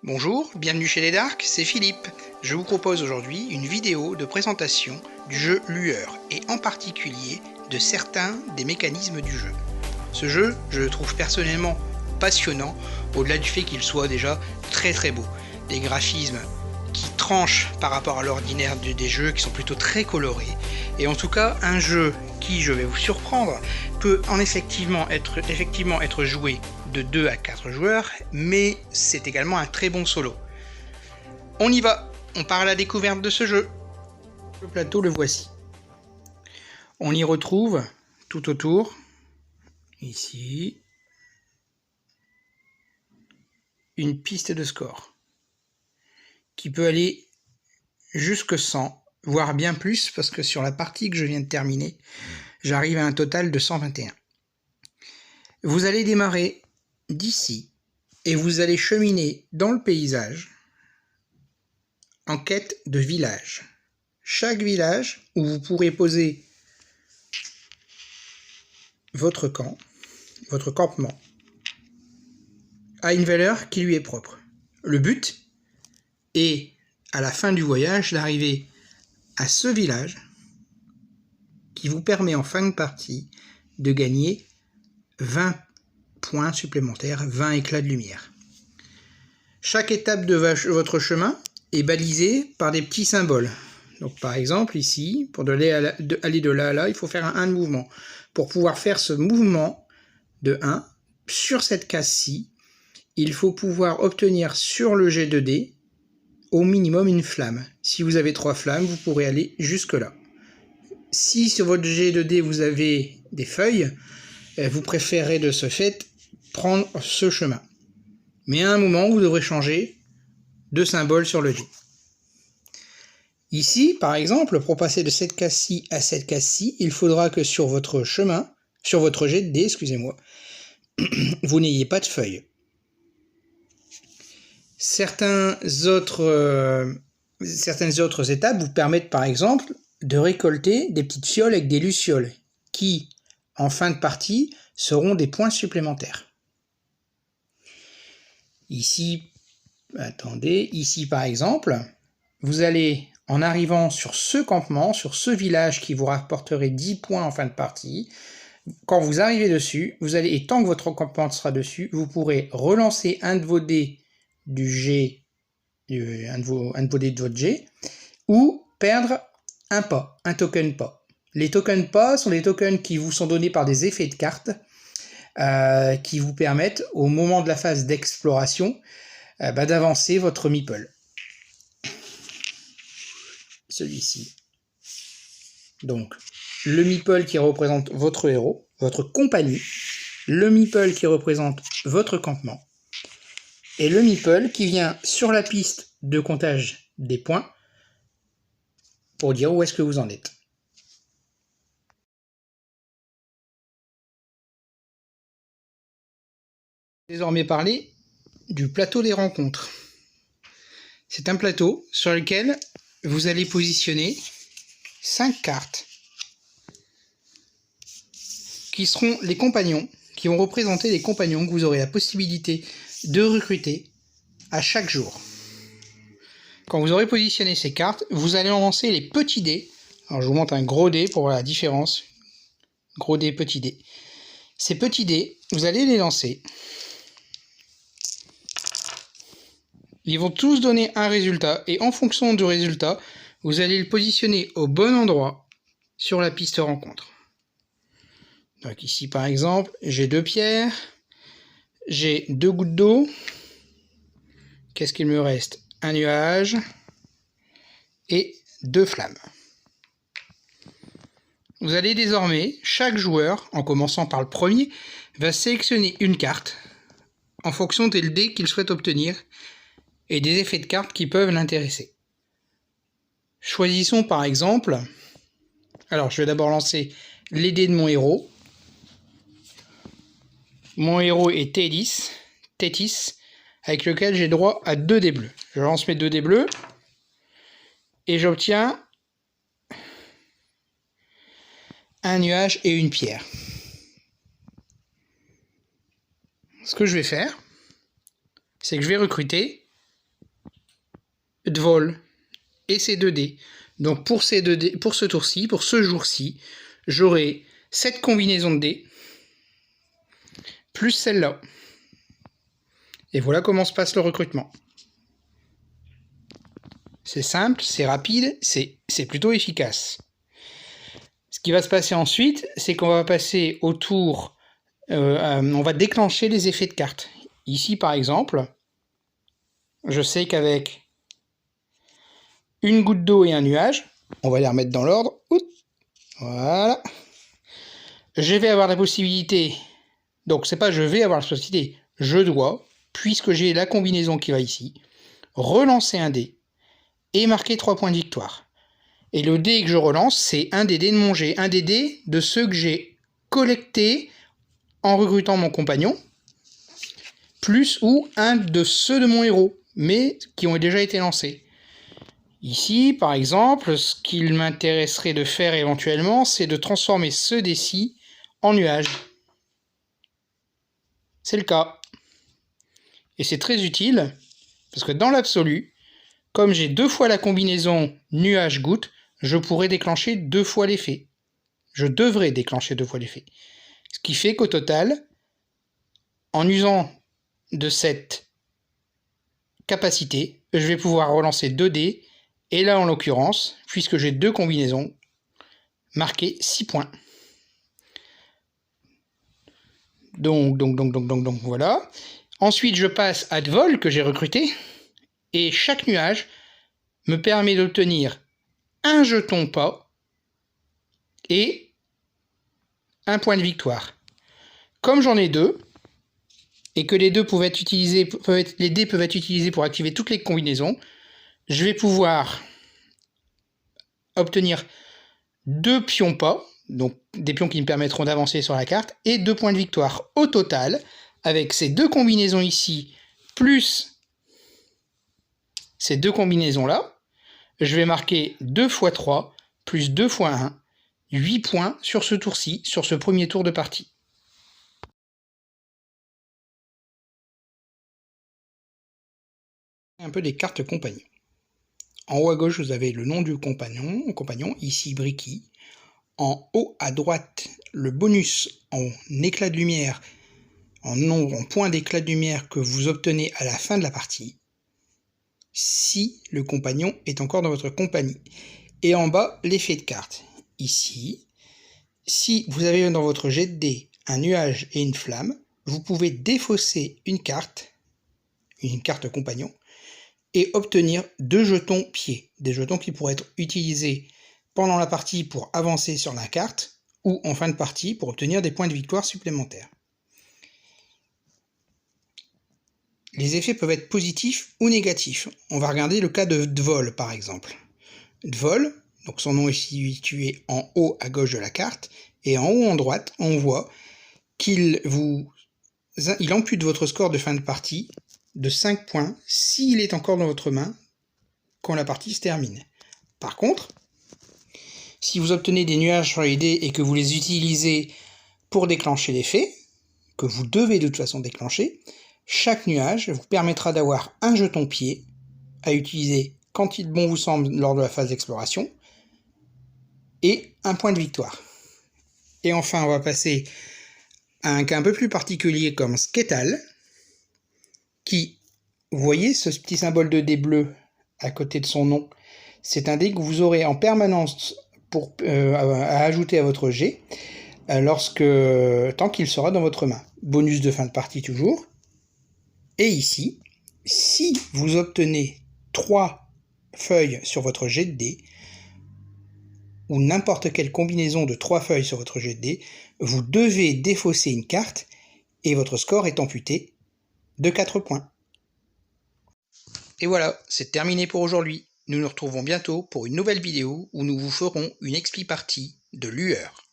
Bonjour, bienvenue chez les Darks, c'est Philippe. Je vous propose aujourd'hui une vidéo de présentation du jeu Lueur et en particulier de certains des mécanismes du jeu. Ce jeu, je le trouve personnellement passionnant, au-delà du fait qu'il soit déjà très beau. Des graphismes qui tranchent par rapport à l'ordinaire des jeux, qui sont plutôt très colorés. Et en tout cas, un jeu qui, je vais vous surprendre, peut effectivement être joué de 2 à 4 joueurs, mais c'est également un très bon solo. On y va, on part à la découverte de ce jeu. Le plateau, le voici. On y retrouve tout autour, ici, une piste de score qui peut aller jusque 100, voire bien plus, parce que sur la partie que je viens de terminer, j'arrive à un total de 121. Vous allez démarrer d'ici et vous allez cheminer dans le paysage en quête de village. Chaque village où vous pourrez poser votre camp, votre campement, a une valeur qui lui est propre. Le but est, à la fin du voyage, d'arriver à ce village qui vous permet en fin de partie de gagner 20 points supplémentaires, 20 éclats de lumière. Chaque étape de votre chemin est balisée par des petits symboles. Donc par exemple ici, pour aller de là à là, il faut faire un 1 de mouvement. Pour pouvoir faire ce mouvement de 1, sur cette case-ci, il faut pouvoir obtenir sur le jet de dés au minimum une flamme. Si vous avez 3 flammes, vous pourrez aller jusque là. Si sur votre jet de dés vous avez des feuilles, vous préférez de ce fait prendre ce chemin. Mais à un moment, vous devrez changer de symbole sur le jet. Ici, par exemple, pour passer de cette case-ci à cette case-ci, il faudra que sur votre chemin, sur votre jet de dés, excusez-moi, vous n'ayez pas de feuilles. Certaines autres étapes vous permettent par exemple de récolter des petites fioles avec des lucioles qui, en fin de partie, seront des points supplémentaires. Ici, par exemple, vous allez, en arrivant sur ce campement, sur ce village qui vous rapporterait 10 points en fin de partie, quand vous arrivez dessus, et tant que votre campement sera dessus, vous pourrez relancer un de vos dés du jet, un de vos dés de votre jet, ou perdre un pas, un token pas. Les tokens pas sont des tokens qui vous sont donnés par des effets de cartes qui vous permettent, au moment de la phase d'exploration, d'avancer votre meeple. Celui-ci. Donc, le meeple qui représente votre héros, votre compagnie, le meeple qui représente votre campement, et le meeple qui vient sur la piste de comptage des points pour dire où est-ce que vous en êtes. Désormais parler du plateau des rencontres. C'est un plateau sur lequel vous allez positionner 5 cartes qui seront les compagnons, qui vont représenter les compagnons que vous aurez la possibilité de recruter à chaque jour. Quand vous aurez positionné ces cartes, vous allez en lancer les petits dés. Alors je vous montre un gros dé pour voir la différence. Gros dé, petit dé. Ces petits dés, vous allez les lancer. Ils vont tous donner un résultat et en fonction du résultat, vous allez le positionner au bon endroit sur la piste rencontre. Donc ici par exemple, j'ai 2 pierres, j'ai 2 gouttes d'eau. Qu'est-ce qu'il me reste? Un nuage et 2 flammes. Vous allez désormais, chaque joueur, en commençant par le premier, va sélectionner une carte en fonction des dés qu'il souhaite obtenir et des effets de cartes qui peuvent l'intéresser. Choisissons par exemple, alors je vais d'abord lancer les dés de mon héros. Mon héros est Tétis, avec lequel j'ai droit à 2 dés bleus. Je lance mes 2 dés bleus et j'obtiens un nuage et une pierre. Ce que je vais faire, c'est que je vais recruter de vol et ces 2 dés. Donc pour ces 2 dés, pour ce tour-ci, pour ce jour-ci, j'aurai cette combinaison de dés plus celle-là. Et voilà comment se passe le recrutement. C'est simple, c'est rapide, c'est plutôt efficace. Ce qui va se passer ensuite, c'est qu'on va passer au tour, on va déclencher les effets de cartes. Ici par exemple, je sais qu'avec une goutte d'eau et un nuage, on va les remettre dans l'ordre, voilà, je vais avoir la possibilité, donc c'est pas je vais avoir la possibilité, je dois, puisque j'ai la combinaison qui va ici, relancer un dé et marquer 3 points de victoire. Et le dé que je relance, c'est un des dés de mon jet, un des dés de ceux que j'ai collectés en recrutant mon compagnon, plus ou un de ceux de mon héros, mais qui ont déjà été lancés. Ici, par exemple, ce qu'il m'intéresserait de faire éventuellement, c'est de transformer ce dé-ci en nuage. C'est le cas. Et c'est très utile, parce que dans l'absolu, comme j'ai 2 fois la combinaison nuage-goutte, je pourrais déclencher 2 fois l'effet. Je devrais déclencher 2 fois l'effet. Ce qui fait qu'au total, en usant de cette capacité, je vais pouvoir relancer 2 dés, et là en l'occurrence, puisque j'ai 2 combinaisons, marquer 6 points. Donc voilà. Ensuite, je passe à de vol que j'ai recruté, et chaque nuage me permet d'obtenir un jeton pas et un point de victoire. Comme j'en ai 2, et que les dés peuvent être utilisés pour activer toutes les combinaisons, je vais pouvoir obtenir 2 pions pas, donc des pions qui me permettront d'avancer sur la carte, et 2 points de victoire. Au total, avec ces 2 combinaisons ici, plus ces 2 combinaisons-là, je vais marquer 2 x 3, plus 2 x 1, 8 points sur ce tour-ci, sur ce premier tour de partie. Un peu des cartes compagnons. En haut à gauche, vous avez le nom du compagnon, ici Bricky. En haut à droite, le bonus en éclat de lumière, en nombre, en points d'éclat de lumière que vous obtenez à la fin de la partie, si le compagnon est encore dans votre compagnie. Et en bas, l'effet de carte. Ici, si vous avez dans votre jet de dés un nuage et une flamme, vous pouvez défausser une carte compagnon, et obtenir 2 jetons pieds, des jetons qui pourraient être utilisés pendant la partie pour avancer sur la carte, ou en fin de partie pour obtenir des points de victoire supplémentaires. Les effets peuvent être positifs ou négatifs. On va regarder le cas de Dvol par exemple. Dvol, donc son nom est situé en haut à gauche de la carte, et en haut en droite, on voit qu'il ampute votre score de fin de partie de 5 points s'il est encore dans votre main quand la partie se termine. Par contre, si vous obtenez des nuages sur les dés et que vous les utilisez pour déclencher l'effet, que vous devez de toute façon déclencher, chaque nuage vous permettra d'avoir un jeton pied à utiliser quand il bon vous semble lors de la phase d'exploration, et un point de victoire. Et enfin, on va passer à un cas un peu plus particulier comme Sketal, qui, vous voyez ce petit symbole de dé bleu à côté de son nom, c'est un dé que vous aurez en permanence à ajouter à votre jet tant qu'il sera dans votre main. Bonus de fin de partie toujours. Et ici, si vous obtenez 3 feuilles sur votre jet de dés, ou n'importe quelle combinaison de 3 feuilles sur votre jet de dés, vous devez défausser une carte et votre score est amputé de 4 points. Et voilà, c'est terminé pour aujourd'hui. Nous nous retrouvons bientôt pour une nouvelle vidéo où nous vous ferons une expli partie de Lueur.